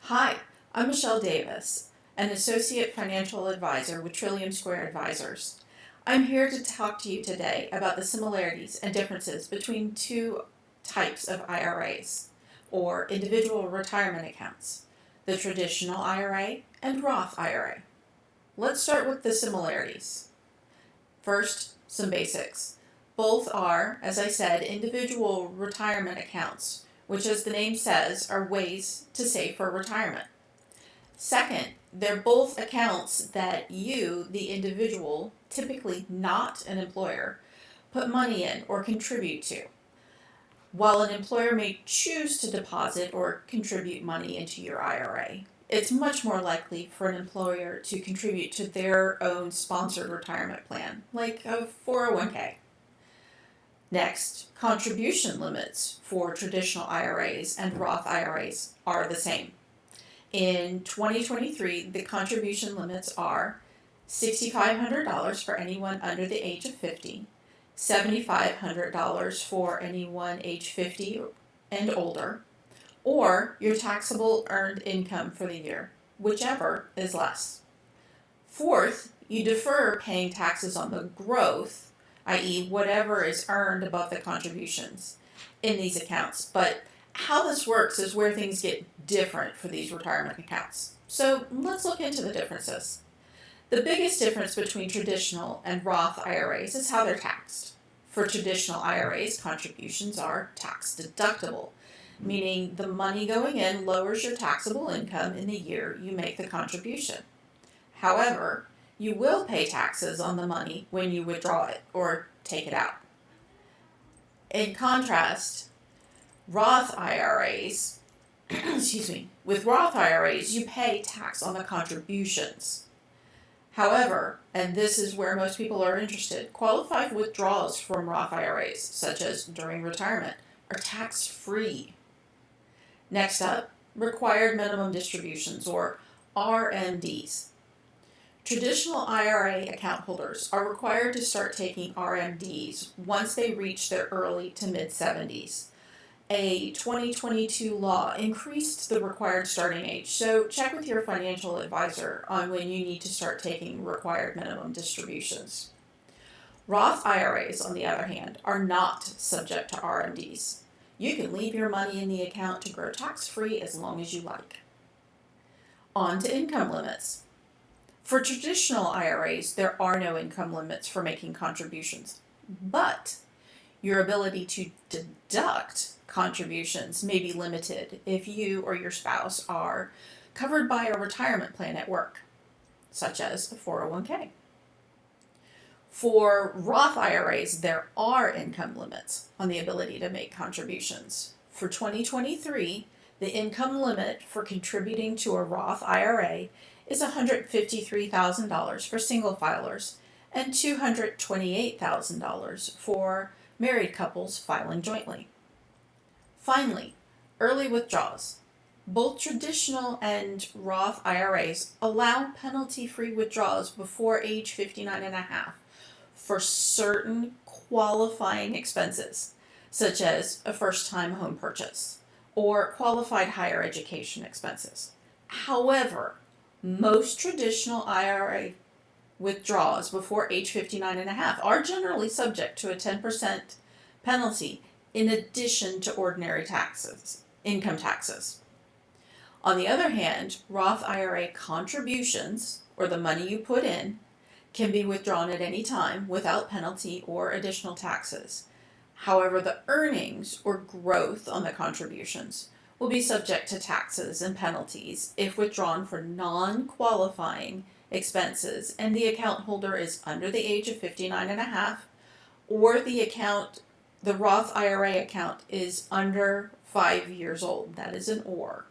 Hi, I'm Michelle Davis, an Associate Financial Advisor with Trillium Square Advisors. I'm here to talk to you today about the similarities and differences between two types of IRAs, or individual retirement accounts, the traditional IRA and Roth IRA. Let's start with the similarities. First, some basics. Both are, as I said, individual retirement accounts, which, as the name says, are ways to save for retirement. Second, they're both accounts that you, the individual, typically not an employer, put money in or contribute to. While an employer may choose to deposit or contribute money into your IRA, it's much more likely for an employer to contribute to their own sponsored retirement plan, like a 401k. Next, contribution limits for traditional IRAs and Roth IRAs are the same. In 2023, the contribution limits are $6,500 for anyone under the age of 50, $7,500 for anyone age 50 and older, or your taxable earned income for the year, whichever is less. Fourth, you defer paying taxes on the growth, i.e., whatever is earned above the contributions in these accounts. But how this works is where things get different for these retirement accounts. So let's look into the differences. The biggest difference between traditional and Roth IRAs is how they're taxed. For traditional IRAs, contributions are tax deductible, meaning the money going in lowers your taxable income in the year you make the contribution. However, you will pay taxes on the money when you withdraw it or take it out. In contrast, Roth IRAs, with Roth IRAs, you pay tax on the contributions. However, and this is where most people are interested, qualified withdrawals from Roth IRAs, such as during retirement, are tax-free. Next up, required minimum distributions, or RMDs. Traditional IRA account holders are required to start taking RMDs once they reach their early to mid-70s. A 2022 law increased the required starting age, so check with your financial advisor on when you need to start taking required minimum distributions. Roth IRAs, on the other hand, are not subject to RMDs. You can leave your money in the account to grow tax-free as long as you like. On to income limits. For traditional IRAs, there are no income limits for making contributions, but your ability to deduct contributions may be limited if you or your spouse are covered by a retirement plan at work, such as a 401k. For Roth IRAs, there are income limits on the ability to make contributions. For 2023, the income limit for contributing to a Roth IRA is $153,000 for single filers and $228,000 for married couples filing jointly. Finally, early withdrawals. Both traditional and Roth IRAs allow penalty-free withdrawals before age 59 and a half for certain qualifying expenses, such as a first-time home purchase or qualified higher education expenses. However, most traditional IRA withdrawals before age 59 and a half are generally subject to a 10% penalty in addition to ordinary taxes, income taxes. On the other hand, Roth IRA contributions, or the money you put in, can be withdrawn at any time without penalty or additional taxes. However, the earnings or growth on the contributions will be subject to taxes and penalties if withdrawn for non-qualifying expenses and the account holder is under the age of 59 and a half, or the Roth IRA account is under 5 years old. That is an or.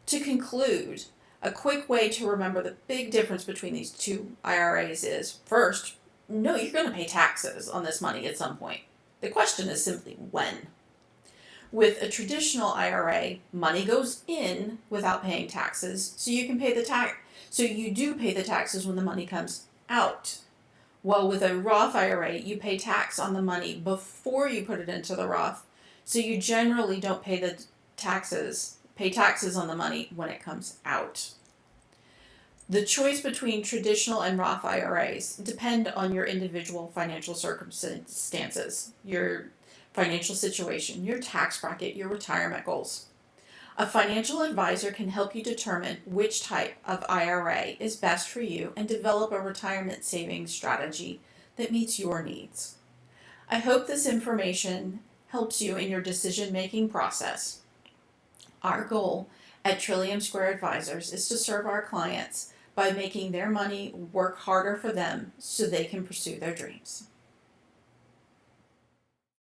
To conclude, a quick way to remember the big difference between these two IRAs is, first, no, you're going to pay taxes on this money at some point. The question is simply when. With a traditional IRA, money goes in without paying taxes, so you do pay the taxes when the money comes out. While with a Roth IRA, you pay tax on the money before you put it into the Roth, so you generally don't pay the taxes pay taxes on the money when it comes out. The choice between traditional and Roth IRAs depend on your individual financial circumstances, your financial situation, your tax bracket, your retirement goals. A financial advisor can help you determine which type of IRA is best for you and develop a retirement savings strategy that meets your needs. I hope this information helps you in your decision-making process. Our goal at Trillium Square Advisors is to serve our clients by making their money work harder for them so they can pursue their dreams.